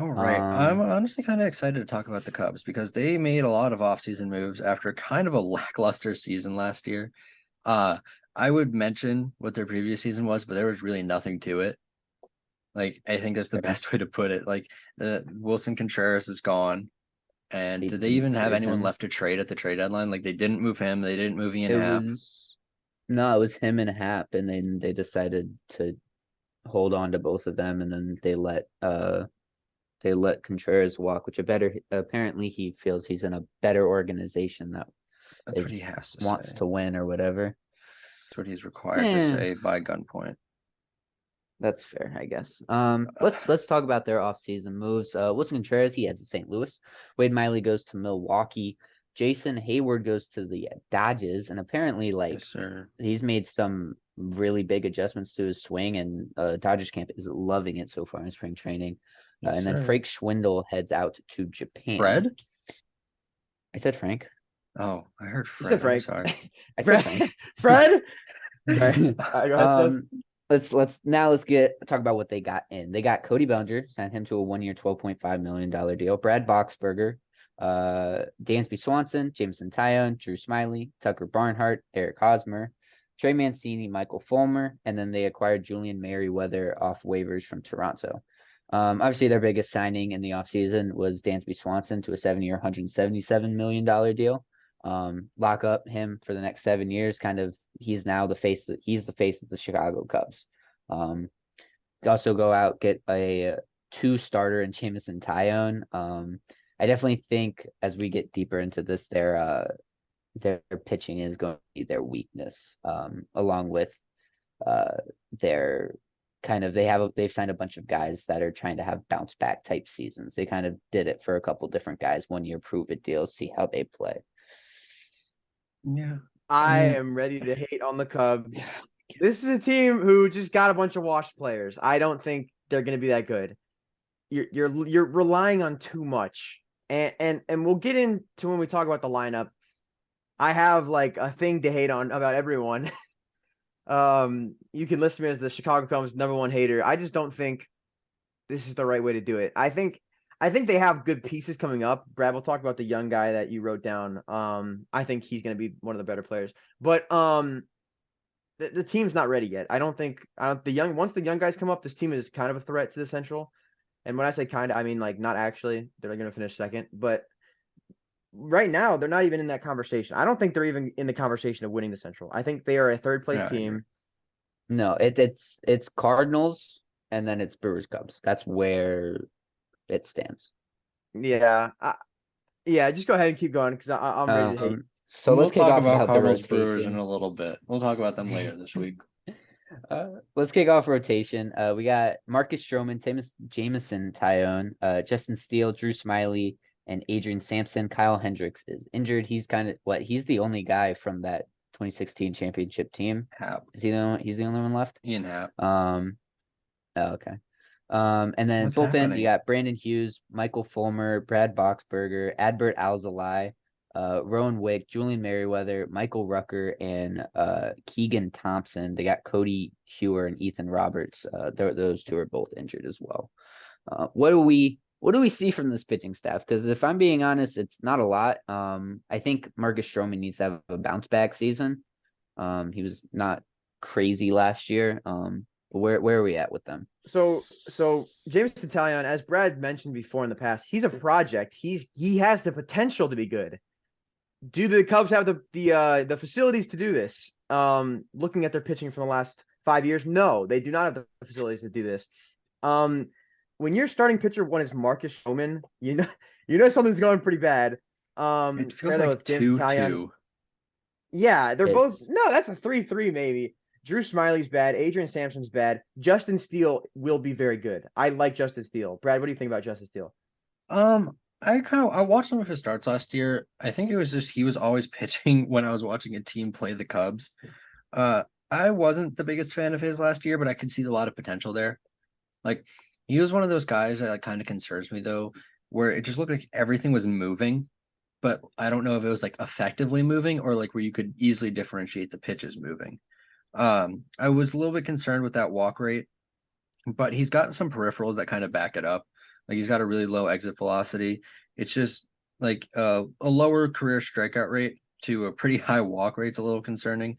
All right. I'm Um, honestly kind of excited to talk about the Cubs because they made a lot of offseason moves after kind of a lackluster season last year. Uh, I would mention what their previous season was, but there was really nothing to it. Like, I think that's that's the fair. best way to put it. Like, Wilson Contreras is gone. And They did they didn't even have trade anyone him. left to trade at the trade deadline? Like, they didn't move him. They didn't move Ian It Happ. was no, it was him and Hap, and then they decided to hold on to both of them, and then they let Contreras walk, which a better apparently he feels he's in a better organization that That's what he is has to wants say. to win or whatever. That's what he's required to Eh, say by gunpoint. that's fair, I guess. Let's talk about their offseason moves. Wilson Contreras, he has the St. Louis. Wade Miley goes to Milwaukee. Jason Hayward goes to the Dodgers, and apparently, Yes, like, sir. he's made some really big adjustments to his swing, and Dodgers camp is loving it so far in spring training. Yes, And then sir. Frank Schwindel heads out to Japan. Fred? I said Frank. Oh, I heard You said Fred. I'm Frank. sorry. I said Fred. Frank. Fred. Sorry. Go ahead, Steph. Um, let's get talk about what they got in. They got Cody Bellinger, signed him to a 1 year, $12.5 million deal. Brad Boxberger, Dansby Swanson, Jameson Tyone, Drew Smiley, Tucker Barnhart, Eric Hosmer, Trey Mancini, Michael Fulmer, and then they acquired Julian Merriweather off waivers from Toronto. Obviously, their biggest signing in the offseason was Dansby Swanson to a 7 year, $177 million deal. Lock up him for the next 7 years. Kind of, he's now he's the face of the Chicago Cubs. Um, also go out get a two starter in Jameson Tyone. I definitely think as we get deeper into this, their pitching is going to be their weakness. Along with uh their kind of they've signed a bunch of guys that are trying to have bounce back type seasons. They kind of did it for a couple different guys, 1 year prove it deals, see how they play. Yeah. I I mean, am ready to hate on the Cubs. yeah. This is a team who just got a bunch of washed players. I don't think they're going to be that good. You're relying on too much, and we'll get into when we talk about the lineup. I have like a thing to hate on about everyone. You can list me as the Chicago Cubs #1 hater. I just don't think this is the right way to do it. I think they have good pieces coming up. Brad, we'll talk about the young guy that you wrote down. I think he's going to be one of the better players. But the team's not ready yet. I don't the young once the young guys come up, this team is kind of a threat to the Central. And when I say kind of, I mean like not actually. They're going to finish second, but right now they're not even in that conversation. I don't think they're even in the conversation of winning the Central. I think they are a third place Yeah, I agree. No, it's Cardinals and then it's Brewers Cubs. That's where it stands. Yeah, yeah. Just go ahead and keep going because I'm ready to hate. So And we'll let's kick talk off about about the Cardinals Brewers in rotation. a little bit. We'll talk about them later this week. Let's kick off rotation. We got Marcus Stroman, Jameson Tyone, Justin Steele, Drew Smiley, and Adrian Sampson. Kyle Hendricks is injured. He's the only guy from that 2016 championship team. Hap. He's the only one left? Ian Hap. Um, oh, okay. And then What's bullpen, you happening? got Brandon Hughes, Michael Fulmer, Brad Boxberger, Adbert Alzolay, Rowan Wick, Julian Merriweather, Michael Rucker, and Keegan Thompson. They got Cody Hewer and Ethan Roberts. Those two are both injured as well. What do we see from this pitching staff? Because if I'm being honest, it's not a lot. I think Marcus Stroman needs to have a bounce back season. He was not crazy last year. But where are we at with them? So James Italian, as Brad mentioned before in the past, he's a project. He has the potential to be good. Do the Cubs have the facilities to do this? Looking at their pitching from the last 5 years, no, they do not have the facilities to do this. When your starting pitcher one is Marcus Stroman, you know something's going pretty bad. It feels Pair that like with James Italian. 2-2. Yeah, they're both It's no, that's a 3-3 maybe. Drew Smiley's bad. Adrian Sampson's bad. Justin Steele will be very good. I like Justin Steele. Brad, what do you think about Justin Steele? I watched some of his starts last year. I think it was just he was always pitching when I was watching a team play the Cubs. Uh, I wasn't the biggest fan of his last year, but I could see a lot of potential there. Like he was one of those guys that like kind of concerns me though, where it just looked like everything was moving, but I don't know if it was like effectively moving or like where you could easily differentiate the pitches moving. I was a little bit concerned with that walk rate, but he's got some peripherals that kind of back it up. Like he's got a really low exit velocity. It's just like a lower career strikeout rate to a pretty high walk rate's a little concerning.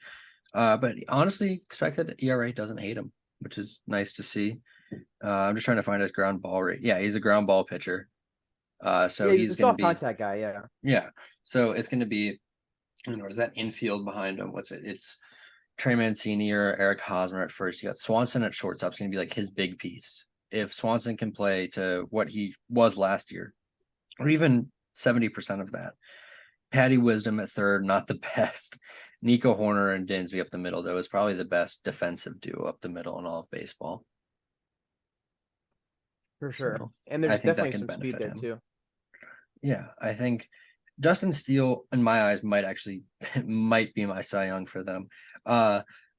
But honestly, expected ERA doesn't hate him, which is nice to see. I'm just trying to find his ground ball rate. Yeah, he's a ground ball pitcher. So Yeah, he's he's a going to soft be, contact guy. Yeah. yeah. So it's going to be, is that infield behind him? What's it? It's Trey Mancini or Eric Hosmer at first. You got Swanson at shortstop. It's going to be like his big piece. If Swanson can play to what he was last year, or even 70% of that. Patty Wisdom at third, not the best. Nico Horner and Dansby up the middle, though, is probably the best defensive duo up the middle in all of baseball. For sure. So, And I there's think that definitely can some speed benefit there him. too. Yeah, I think Justin Steele, in my eyes, might actually might be my Cy Young for them.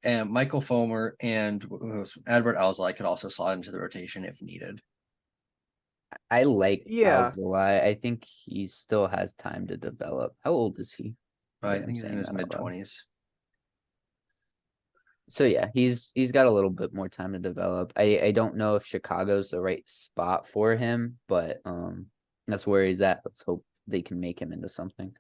And Michael Fulmer and Adbert Alzolay could also slot into the rotation if needed. I like Yeah. Alzolay. I think he still has time to develop. How old is he? I I'm think he's in saying his that out mid loud. 20s. So yeah, he's got a little bit more time to develop. I don't know if Chicago's the right spot for him, but that's where he's at. Let's hope they can make him into something.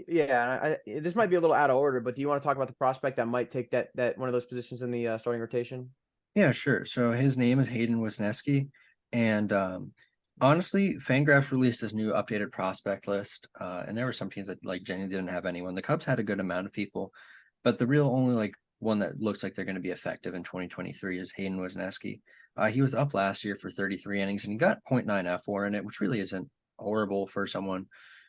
Yeah. This might be a little out of order, but do you want to talk about the prospect that might take that one of those positions in the starting rotation? Yeah, sure. So his name is Hayden Wisniewski, and honestly, Fangraphs released this new updated prospect list, and there were some teams that like Jenny didn't have anyone. The Cubs had a good amount of people, but the real only like one that looks like they're going to be effective in 2023 is Hayden Wisniewski. He was up last year for 33 innings and he got 0.9 F4 in it, which really isn't horrible for someone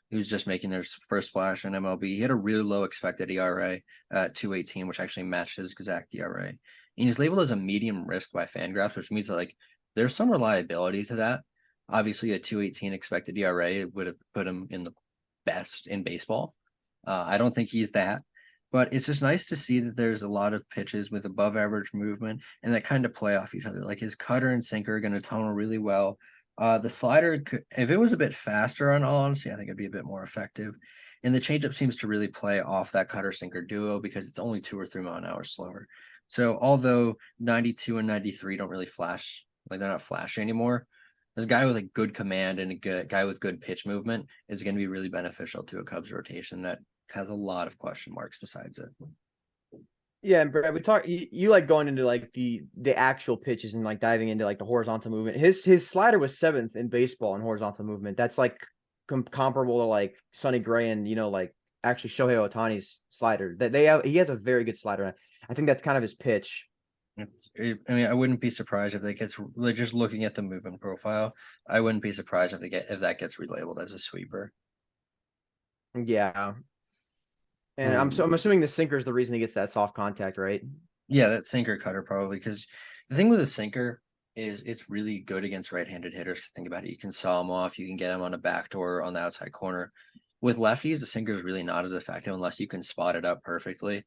who's just making their first splash in MLB. He had a really low expected ERA at 2.18, which actually matched his exact ERA. And he's labeled as a medium risk by Fangraphs, which means that like there's some reliability to that. Obviously, a 2.18 expected ERA would have put him in the best in baseball. I don't think he's that, but it's just nice to see that there's a lot of pitches with above average movement and that kind of play off each other. Like his cutter and sinker are going to tunnel really well. The slider, if it was a bit faster, on all honesty, I think it'd be a bit more effective. And the changeup seems to really play off that cutter sinker duo because it's only 2 or 3 mile an hour slower. So although 92 and 93 don't really flash, like they're not flashy anymore, this guy with a good command and a guy with good pitch movement is going to be really beneficial to a Cubs rotation that has a lot of question marks besides it. Yeah, and Brad, you like going into like the actual pitches and like diving into like the horizontal movement. His slider was 7th in baseball in horizontal movement. That's like comparable to like Sonny Gray and like actually Shohei Ohtani's slider. That he has a very good slider. I think that's kind of his pitch. I mean, I wouldn't be surprised if they gets like just looking at the movement profile. I wouldn't be surprised if that gets relabeled as a sweeper. Yeah. And I'm assuming the sinker is the reason he gets that soft contact, right? Yeah, that sinker cutter probably because the thing with a sinker is it's really good against right-handed hitters. Because think about it, you can saw them off, you can get them on a backdoor on the outside corner. With lefties, the sinker is really not as effective unless you can spot it up perfectly,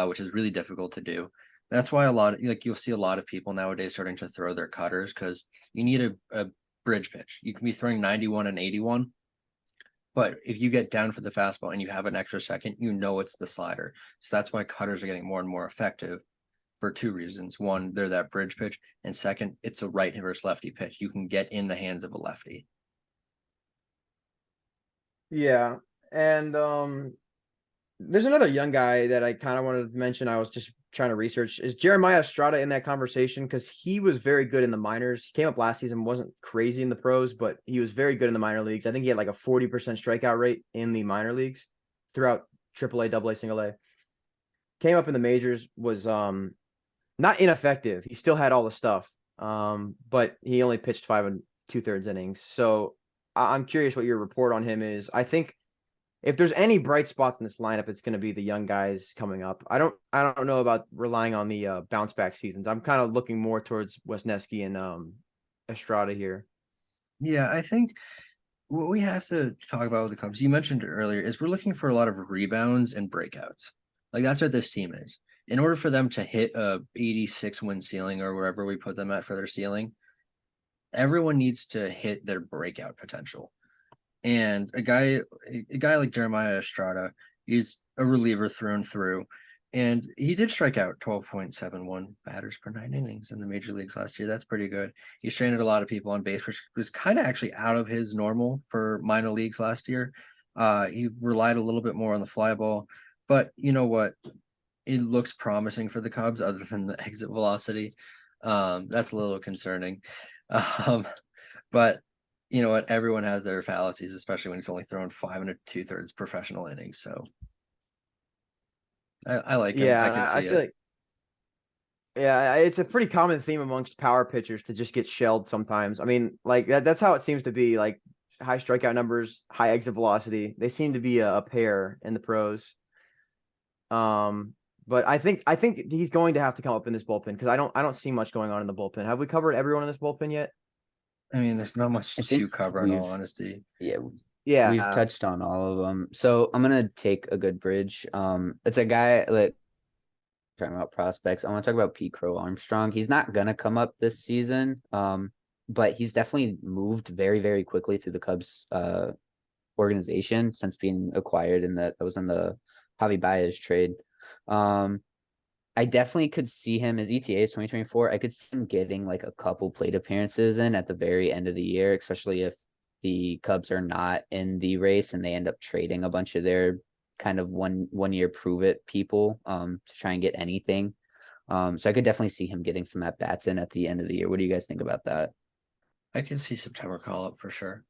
which is really difficult to do. That's why you'll see a lot of people nowadays starting to throw their cutters because you need a bridge pitch. You can be throwing 91 and 81. But if you get down for the fastball and you have an extra second, it's the slider. So that's why cutters are getting more and more effective for 2 reasons. One, they're that bridge pitch. And second, it's a right versus lefty pitch. You can get in the hands of a lefty. Yeah. And there's another young guy that I kind of wanted to mention. I was just trying to research. Is Jeremiah Estrada in that conversation? Because he was very good in the minors. He came up last season, wasn't crazy in the pros, but he was very good in the minor leagues. I think he had like a 40% strikeout rate in the minor leagues throughout AAA, AA, single A. Came up in the majors, was not ineffective. He still had all the stuff. But he only pitched 5 2/3 innings. So I'm curious what your report on him is. I think if there's any bright spots in this lineup, it's going to be the young guys coming up. I don't know about relying on the bounce back seasons. I'm kind of looking more towards Wisniewski and Estrada here. Yeah, I think what we have to talk about with the Cubs, you mentioned it earlier, is we're looking for a lot of rebounds and breakouts. Like that's what this team is. In order for them to hit a 86 win ceiling or wherever we put them at for their ceiling, everyone needs to hit their breakout potential. And a guy like Jeremiah Estrada, he's a reliever through and through. And he did strike out 12.71 batters per 9 innings in the major leagues last year. That's pretty good. He stranded a lot of people on base, which was kind of actually out of his normal for minor leagues last year. He relied a little bit more on the fly ball, but you know what? It looks promising for the Cubs other than the exit velocity. That's a little concerning. But you know what? Everyone has their fallacies, especially when he's only throwing 5 2/3 professional innings. So I like him. Yeah, I and can I see feel it. like it's a pretty common theme amongst power pitchers to just get shelled sometimes. I mean, like that's how it seems to be. Like high strikeout numbers, high exit velocity. They seem to be a pair in the pros. Um, but I think he's going to have to come up in this bullpen because I don't see much going on in the bullpen. Have we covered everyone in this bullpen yet? I mean, there's not much I to think cover in all honesty. yeah, we've Yeah, touched on all of them. So I'm gonna take a good bridge. It's a guy like talking about prospects. I want to talk about Pete Crow Armstrong. He's not gonna come up this season. But he's definitely moved very, very quickly through the Cubs organization since being acquired in that was in the Javi Baez trade. I definitely could see him as ETA is 2024. I could see him getting like a couple plate appearances in at the very end of the year, especially if the Cubs are not in the race and they end up trading a bunch of their kind of one year prove it people to try and get anything. So I could definitely see him getting some at bats in at the end of the year. What do you guys think about that? I can see September call up for sure.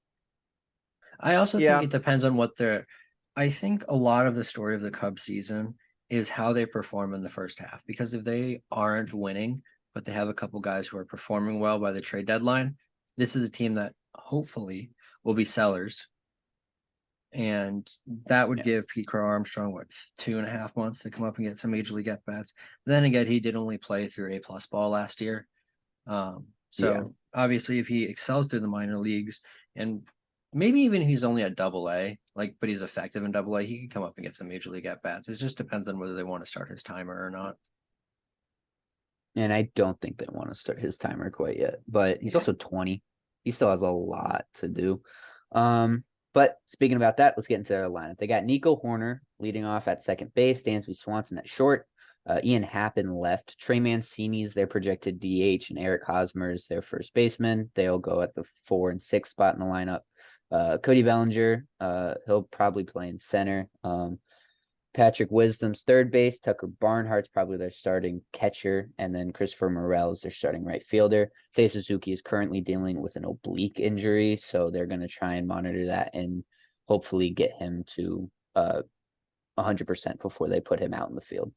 I also think yeah. it depends on what they're. I think a lot of the story of the Cubs season is how they perform in the first half. Because if they aren't winning, but they have a couple guys who are performing well by the trade deadline, this is a team that hopefully will be sellers. And that would Yeah. give Pete Crow Armstrong, what, 2.5 months to come up and get some major league at bats. Then again, he did only play through A+ ball last year. Yeah. So obviously, if he excels through the minor leagues, and maybe even if he's only at AA, like, but he's effective in AA, he could come up and get some major league at bats. It just depends on whether they want to start his timer or not. And I don't think they want to start his timer quite yet, but he's also 20. He still has a lot to do. But speaking about that, let's get into their lineup. They got Nico Horner leading off at second base, Dansby Swanson at short, Ian Happen left, Trey Mancini's their projected DH, and Eric Hosmer is their first baseman. They'll go at the 4 and 6 spot in the lineup. Cody Bellinger, he'll probably play in center. Patrick Wisdom's third base, Tucker Barnhart's probably their starting catcher, and then Christopher Morel is their starting right fielder. Seiya Suzuki is currently dealing with an oblique injury, so they're going to try and monitor that and hopefully get him to 100% before they put him out in the field.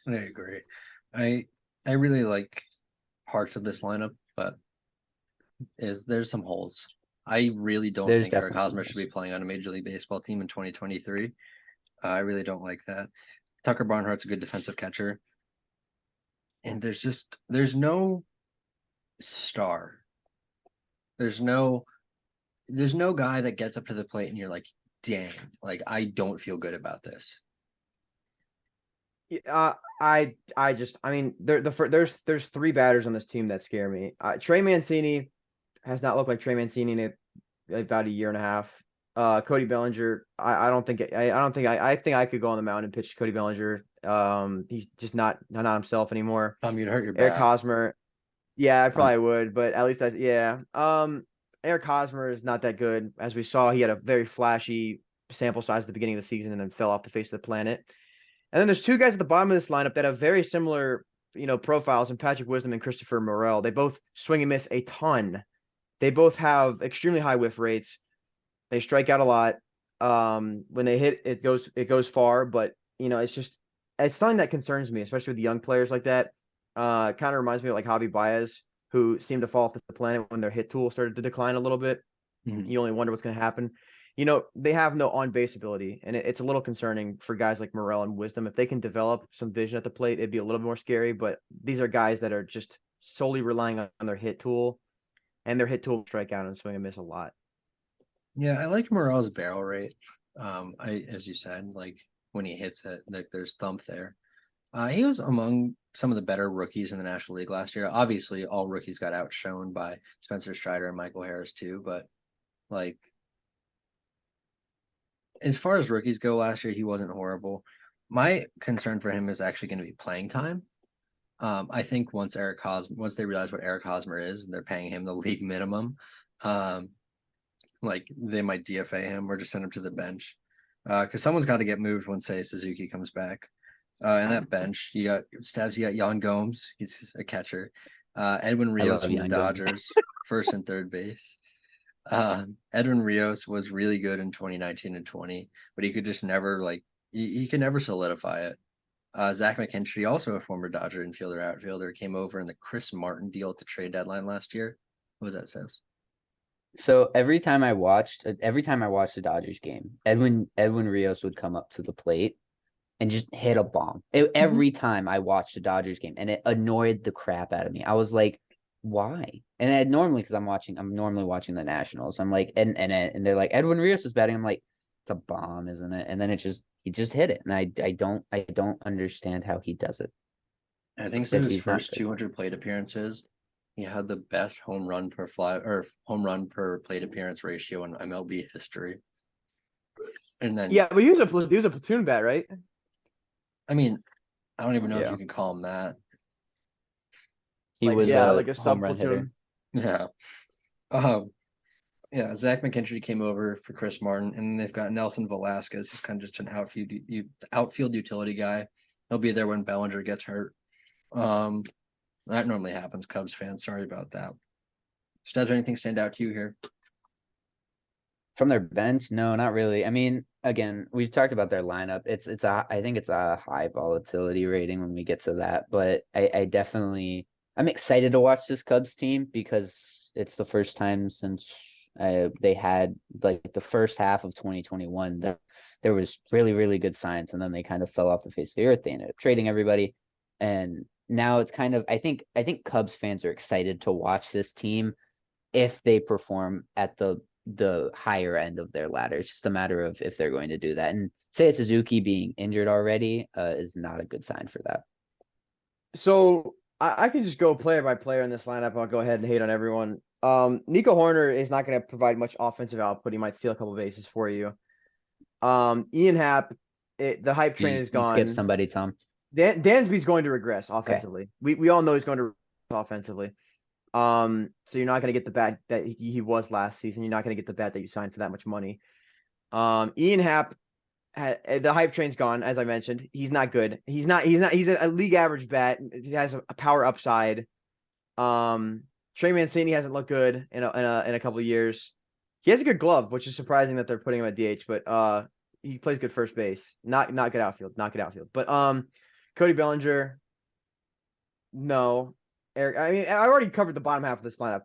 I agree. I really like parts of this lineup, but there's some holes. I really don't There's think Eric definitely some Hosmer should be holes. playing on a Major League Baseball team in 2023. I really don't like that. Tucker Barnhart's a good defensive catcher. And there's no star. There's no guy that gets up to the plate and you're like, dang, like I don't feel good about this. I mean, there's three batters on this team that scare me. Trey Mancini has not looked like Trey Mancini in about a year and a half. Cody Bellinger, I think I could go on the mound and pitch Cody Bellinger. He's just not himself anymore. You'd hurt your Eric back. Hosmer, yeah, I Um, probably would, but at least yeah. Eric Hosmer is not that good. As we saw, he had a very flashy sample size at the beginning of the season and then fell off the face of the planet. And then there's two guys at the bottom of this lineup that have very similar, profiles in Patrick Wisdom and Christopher Morel. They both swing and miss a ton. They both have extremely high whiff rates. They strike out a lot. When they hit, it goes far, but it's something that concerns me, especially with the young players like that. Kind of reminds me of like Javi Baez, who seemed to fall off the planet when their hit tool started to decline a little bit. Mhm. You only wonder what's going to happen. They have no on base ability, and it's a little concerning for guys like Morel and Wisdom. If they can develop some vision at the plate, it'd be a little more scary. But these are guys that are just solely relying on their hit tool, and their hit tool strike out and swing and miss a lot. Yeah, I like Morel's barrel rate. As you said, like when he hits it, like there's thump there. He was among some of the better rookies in the National League last year. Obviously, all rookies got outshone by Spencer Strider and Michael Harris too, but like as far as rookies go last year, he wasn't horrible. My concern for him is actually going to be playing time. I think once they realize what Eric Hosmer is, and they're paying him the league minimum, like they might DFA him or just send him to the bench. Because someone's got to get moved once say Suzuki comes back. And that bench, you got Stabs, you got Jan Gomes, he's a catcher. Edwin Rios love from the Jan Gomes. Dodgers, first and third base. Edwin Rios was really good in 2019 and 20, but he could just never he could never solidify it. Zach McKinstry, also a former Dodger infielder, outfielder, came over in the Chris Martin deal at the trade deadline last year. What was that, Sebs? So every time I watched a Dodgers game, Edwin Rios would come up to the plate and just hit a bomb. Every time I watched a Dodgers game, and it annoyed the crap out of me. I was like, why? And normally, because I'm normally watching the Nationals. I'm like, and they're like, Edwin Rios is batting. I'm like, it's a bomb, isn't it? And then he just hit it, and I don't understand how he does it. I think Because since his he's not first good. 200 plate appearances, he had the best home run per plate appearance ratio in MLB history. And then, Yeah, but he was a platoon bat, right? I mean, I don't even know if Yeah. you can call him that. He Like, was yeah, a like a home sub run hitter. platoon. Yeah. Yeah, Zach McKinstry came over for Chris Martin, and they've got Nelson Velasquez, who's kind of just an outfield utility guy. He'll be there when Bellinger gets hurt. That normally happens, Cubs fans. Sorry about that. Does anything stand out to you here? From their bench? No, not really. I mean, again, we've talked about their lineup. I think it's a high volatility rating when we get to that, but I'm excited to watch this Cubs team because it's the first time since they had like the first half of 2021 that there was really, really good signs, and then they kind of fell off the face of the earth. They ended up trading everybody, and now it's kind of I think Cubs fans are excited to watch this team if they perform at the higher end of their ladder. It's just a matter of if they're going to do that. And Seiya Suzuki being injured already is not a good sign for that. So I can just go player by player in this lineup. I'll go ahead and hate on everyone. Nico Horner is not going to provide much offensive output. He might steal a couple bases for you. Ian Happ, the hype train is You skip gone. somebody, Tom. Dansby's going to regress offensively. We all know he's going to regress offensively. So you're not going to get the bat that he was last season. You're not going to get the bat that you signed for that much money. Ian Happ, the hype train's gone, as I mentioned. He's not good. He's a league average bat. He has a power upside. Trey Mancini hasn't looked good in a couple of years. He has a good glove, which is surprising that they're putting him at DH, but he plays good first base. Not good outfield. Not good outfield. But Cody Bellinger, no. Eric, I mean, I already covered the bottom half of this lineup.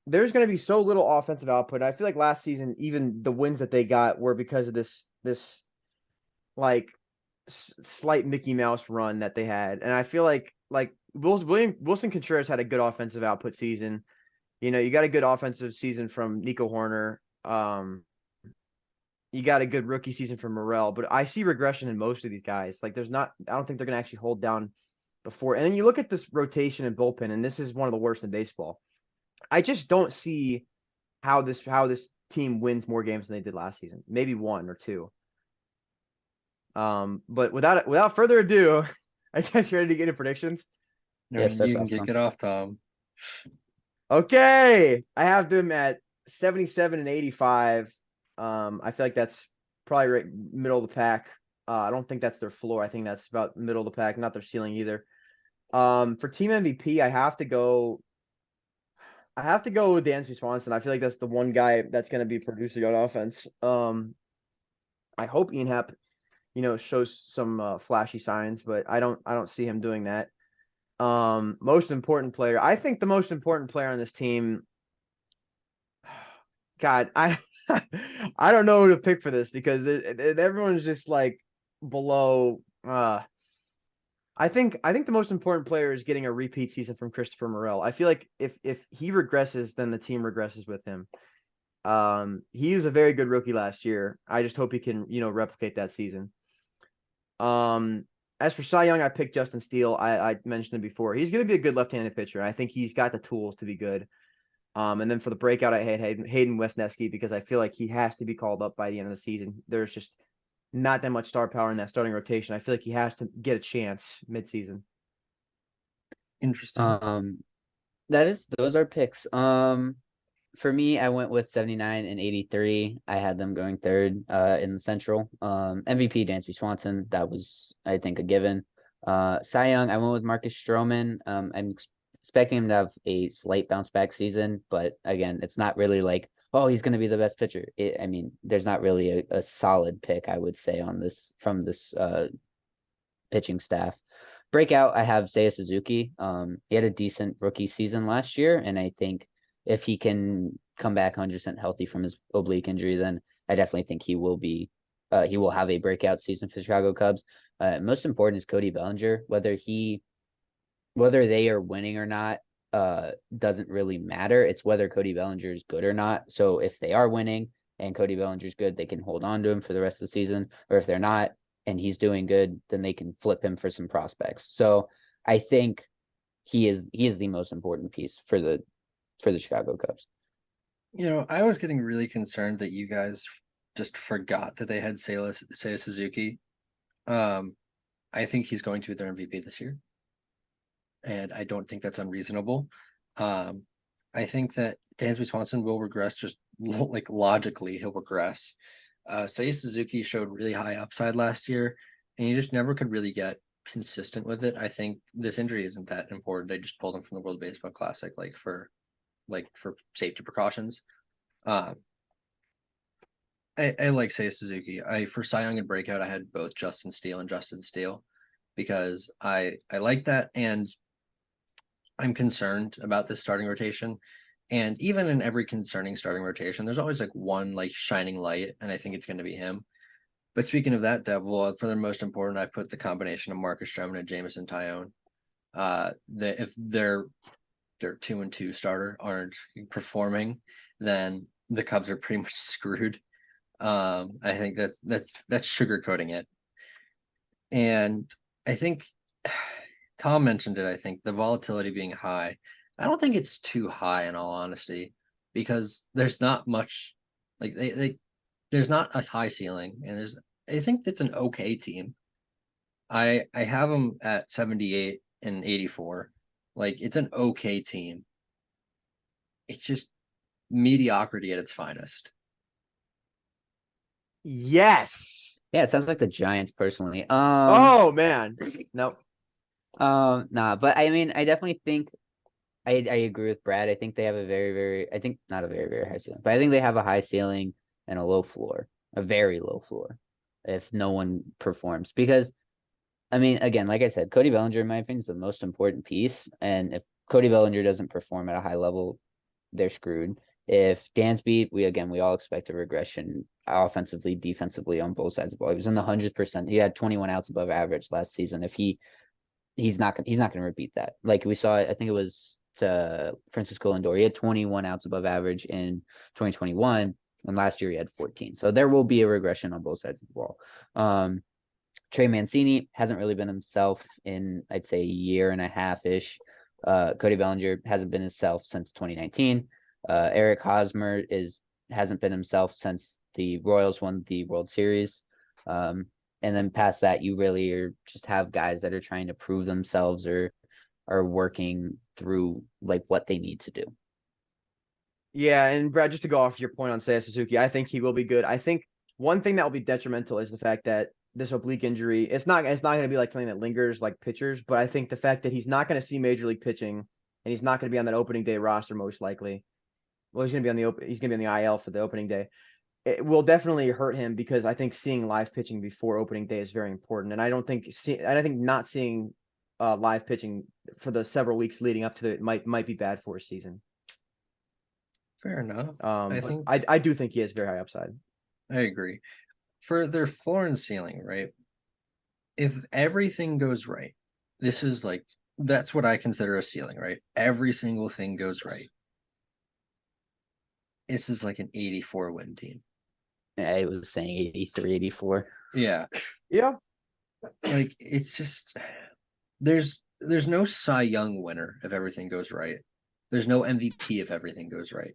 There's going to be so little offensive output. I feel like last season, even the wins that they got were because of this like slight Mickey Mouse run that they had, and I feel like Wilson Contreras had a good offensive output season. You know, you got a good offensive season from Nico Horner. You got a good rookie season from Morel, but I see regression in most of these guys. Like, I don't think they're going to actually hold down before. And then you look at this rotation and bullpen, and this is one of the worst in baseball. I just don't see how this team wins more games than they did last season. Maybe one or two. But without further ado, I guess you're ready to get into predictions. No, Yes, you can kick it off, Tom. Okay, I have them at 77 and 85. I feel like that's probably right middle of the pack. I don't think that's their floor. I think that's about middle of the pack, not their ceiling either. For team MVP, I have to go with Dansby Swanson. I feel like that's the one guy that's going to be producing on offense. I hope Ian Happ, shows some flashy signs, but I don't see him doing that. Most important player. I think the most important player on this team. God, I I don't know who to pick for this because everyone's just like below. I think the most important player is getting a repeat season from Christopher Morel. I feel like if he regresses, then the team regresses with him. He was a very good rookie last year. I just hope he can, replicate that season. As for Cy Young, I picked Justin Steele. I mentioned him before. He's going to be a good left-handed pitcher. I think he's got the tools to be good. And then for the breakout, I had Hayden Wesneski because I feel like he has to be called up by the end of the season. There's just not that much star power in that starting rotation. I feel like he has to get a chance midseason. Interesting. Those are picks. For me, I went with 79 and 83. I had them going third in the Central. MVP Dansby Swanson, that was I think a given. Cy Young, I went with Marcus Stroman. I'm expecting him to have a slight bounce back season, but again, it's not really like, oh, he's going to be the best pitcher. I mean, there's not really a solid pick, I would say, on this from this pitching staff. Breakout, I have Seiya Suzuki. He had a decent rookie season last year, and I think if he can come back 100% healthy from his oblique injury, then I definitely think he will have a breakout season for Chicago Cubs. Most important is Cody Bellinger. Whether they are winning or not, doesn't really matter. It's whether Cody Bellinger is good or not. So if they are winning and Cody Bellinger's good, they can hold on to him for the rest of the season. Or if they're not and he's doing good, then they can flip him for some prospects. So I think he is the most important piece for the Chicago Cubs. I was getting really concerned that you guys just forgot that they had Seiya Suzuki. I think he's going to be their MVP this year, and I don't think that's unreasonable. I think that Dansby Swanson will regress, just like logically he'll regress. Seiya Suzuki showed really high upside last year, and he just never could really get consistent with it. I think this injury isn't that important. They just pulled him from the World Baseball Classic, for safety precautions. I like Seiya Suzuki. For Cy Young and Breakout, I had both Justin Steele and Justin Steele because I like that, and I'm concerned about this starting rotation. And even in every concerning starting rotation, there's always like one like shining light, and I think it's going to be him. But speaking of that devil, for the most important, I put the combination of Marcus Stroman and Jameson Tyone. If their 2-2 starter aren't performing, then the Cubs are pretty much screwed. I think that's sugarcoating it. And I think Tom mentioned it. I think the volatility being high. I don't think it's too high in all honesty, because there's not much like there's not a high ceiling, and I think it's an okay team. I have them at 78 and 84. Like, it's an okay team. It's just mediocrity at its finest. Yes. Yeah, it sounds like the Giants personally. Oh man. Nope. Nah, but I mean, I definitely think I agree with Brad. I think they have a very, very, I think not a very, very high ceiling, but I think they have a high ceiling and a low floor, a very low floor if no one performs. Because, I mean, again, like I said, Cody Bellinger, in my opinion, is the most important piece. And if Cody Bellinger doesn't perform at a high level, they're screwed. If Dansby, we all expect a regression offensively, defensively on both sides of the ball. He was in the 100%. He had 21 outs above average last season. If he's not going to repeat that. Like we saw, I think it was Francisco Lindor. He had 21 outs above average in 2021, and last year he had 14. So there will be a regression on both sides of the ball. Trey Mancini hasn't really been himself in, I'd say, a year and a half ish. Cody Bellinger hasn't been himself since 2019. Eric Hosmer hasn't been himself since the Royals won the World Series. And then past that, you really just have guys that are trying to prove themselves or are working through like what they need to do. Yeah, and Brad, just to go off your point on Seiya Suzuki, I think he will be good. I think one thing that will be detrimental is the fact that this oblique injury, it's not going to be like something that lingers like pitchers, but I think the fact that he's not going to see major league pitching and he's not going to be on that opening day roster most likely. Well, he's going to be on the IL for the opening day. It will definitely hurt him because I think seeing live pitching before opening day is very important, and I think not seeing live pitching for the several weeks leading up to it might be bad for a season. Fair enough. I do think he has very high upside. I agree. For their floor and ceiling, right? If everything goes right, that's what I consider a ceiling, right? Every single thing goes right. This is like an 84 win team. I was saying 83, 84. Yeah. Yeah. Like, it's just there's no Cy Young winner if everything goes right. There's no MVP if everything goes right.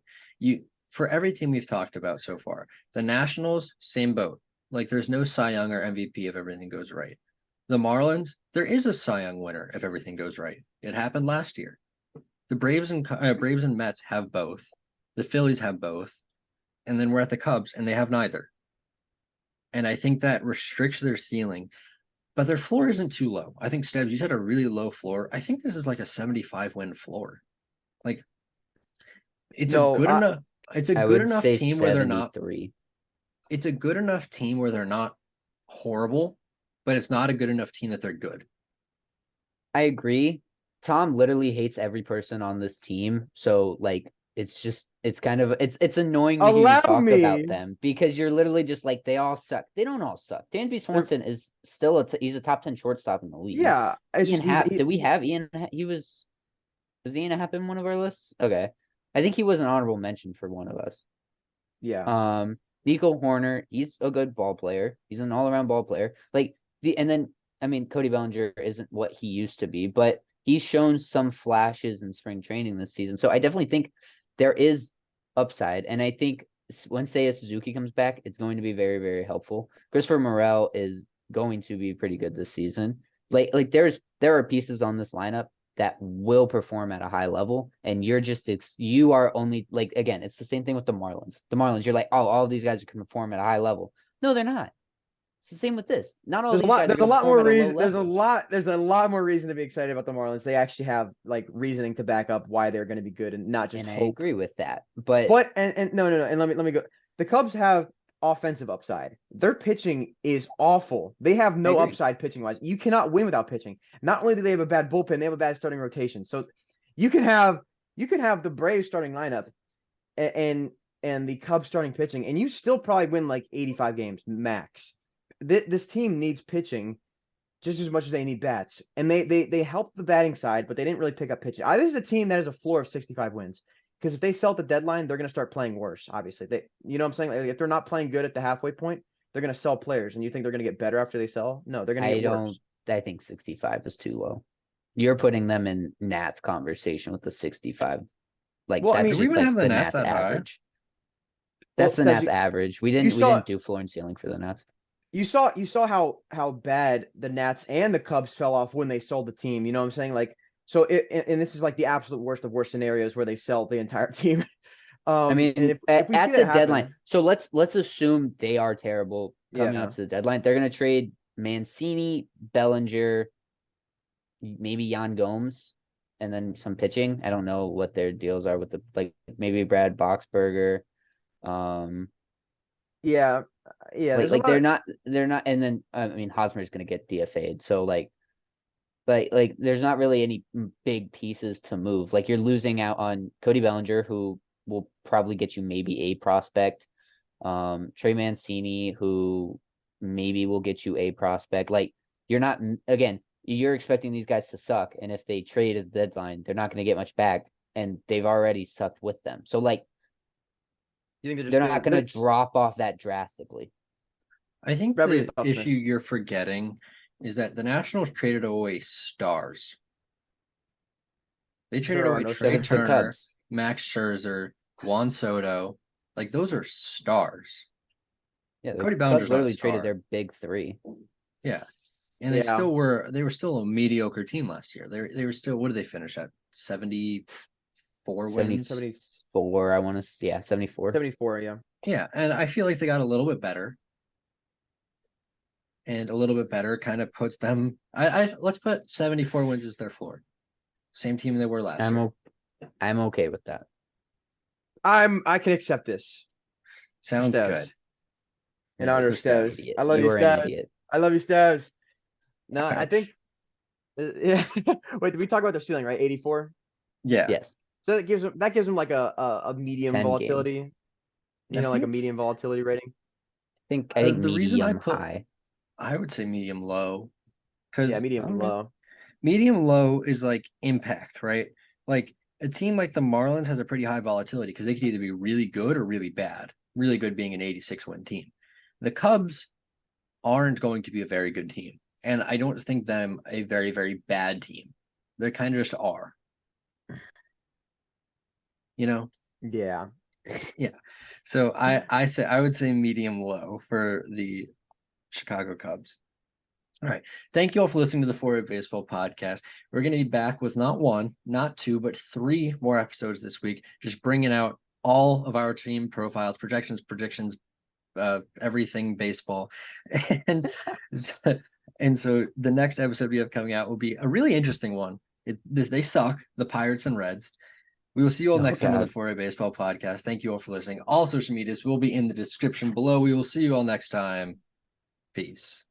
For every team we've talked about so far, the Nationals, same boat. Like there's no Cy Young or MVP if everything goes right. The Marlins, there is a Cy Young winner if everything goes right. It happened last year. The Braves and Mets have both. The Phillies have both, and then we're at the Cubs, and they have neither. And I think that restricts their ceiling, but their floor isn't too low. I think Stebbs, you had a really low floor. I think this is like a 75 win floor. Like it's a No, good enough. It's a I good would enough say team where they're not. 73. It's a good enough team where they're not horrible, but it's not a good enough team that they're good. I agree. Tom literally hates every person on this team. So like it's kind of it's annoying to hear you Allow talk me. about them because you're literally just like they all suck. They don't all suck. Dansby Swanson is still he's a top 10 shortstop in the league. yeah, it's Ian just Happ, did we have Ian? He was Ian Happ in one of our lists? Okay. I think he was an honorable mention for one of us. yeah. Nico Horner, he's a good ball player. He's an all-around ball player. And then I mean Cody Bellinger isn't what he used to be, but he's shown some flashes in spring training this season. So I definitely think there is upside. And I think when Seiya Suzuki comes back, it's going to be very, very helpful. Christopher Morel is going to be pretty good this season. Like there are pieces on this lineup that will perform at a high level, and you are only like, again, it's the same thing with the Marlins. The Marlins, you're like, oh, all of these guys can perform at a high level. No, they're not. It's the same with this. Not all There's a these lot. guys are There's a going to lot perform more at a low reason. There's a level. lot. There's a lot more reason to be excited about the Marlins. They actually have like reasoning to back up why they're going to be good and not just And I hope. agree with that. But And no. And let me go. The Cubs have offensive upside. Their pitching is awful. They have no agree. upside pitching wise. You cannot win without pitching. Not only do they have a bad bullpen, they have a bad starting rotation. So you can have the Braves starting lineup and the Cubs starting pitching, and you still probably win like 85 games max. This team needs pitching just as much as they need bats, and they helped the batting side, but they didn't really pick up pitching. This is a team that has a floor of 65 wins. Because if they sell at the deadline, they're going to start playing worse. Obviously, you know what I'm saying? Like, if they're not playing good at the halfway point, they're going to sell players. And you think they're going to get better after they sell? No, they're going to get worse. I think 65 is too low. You're putting them in Nats conversation with the 65. Like Well, I that's mean, Do we just even like have the the Nats Nats that high? average. That's Well, the Stabs, Nats average. We you didn't saw do floor and ceiling for the Nats. you saw how bad the Nats and the Cubs fell off when they sold the team. You know what I'm saying? Like, so and this is like the absolute worst of worst scenarios where they sell the entire team. I And mean, if we see at that the happen, deadline. So let's assume they are terrible coming Yeah. up to the deadline. They're gonna trade Mancini, Bellinger, maybe Yan Gomes, and then some pitching. I don't know what their deals are with maybe Brad Boxberger. yeah, there's a lot They're of, not, and then I mean Hosmer's gonna get DFA'd, so like there's not really any big pieces to move. Like you're losing out on Cody Bellinger, who will probably get you maybe a prospect. Trey Mancini, who maybe will get you a prospect. Like you're not, again, you're expecting these guys to suck, and if they trade at the deadline, they're not going to get much back, and they've already sucked with them. So like you think they're not going to drop off that drastically. I think Robert, your the thoughts, issue Smith. you're forgetting is that the Nationals traded away stars. They traded There are away no Trey stars. The Turner, Cubs. Max Scherzer, Juan Soto. Like those are stars. Yeah, the Cody Cubs Bellinger's not a literally traded star. their big three. Yeah. And Yeah. they were still a mediocre team last year. They were still, what did they finish at? 74 wins? 74, I want to, yeah, 74. 74, yeah. Yeah, and I feel like they got a little bit better. And a little bit better kind of puts them. Let's put 74 wins as their floor. Same team they were last year. I'm okay with that. I can accept this. Sounds Stabs. good. In honor of for Stabs. Stabs. I love you, You are an Stabs. idiot. I love you, Stabs. No, I think. Yeah. Wait, did we talk about their ceiling, right? 84. Yeah. Yes. So that gives them like a medium 10 volatility. You know, like a medium volatility rating. I think the reason I medium put high. I would say medium low. Because Yeah, medium Okay. low. medium low is like impact, right? Like a team like the Marlins has a pretty high volatility because they could either be really good or really bad. Really good being an 86 win team. The Cubs aren't going to be a very good team. And I don't think them a very, very bad team. They kind of just are. You know? Yeah. Yeah. So I would say medium low for the Chicago Cubs. All right. Thank you all for listening to the 4A Baseball podcast. We're going to be back with not one, not two, but 3 more episodes this week, just bringing out all of our team profiles, projections, predictions, everything baseball. And so the next episode we have coming out will be a really interesting one. They suck, the Pirates and Reds. We will see you all Oh, next time on the God. 4A Baseball podcast. Thank you all for listening. All social medias will be in the description below. We will see you all next time. Peace.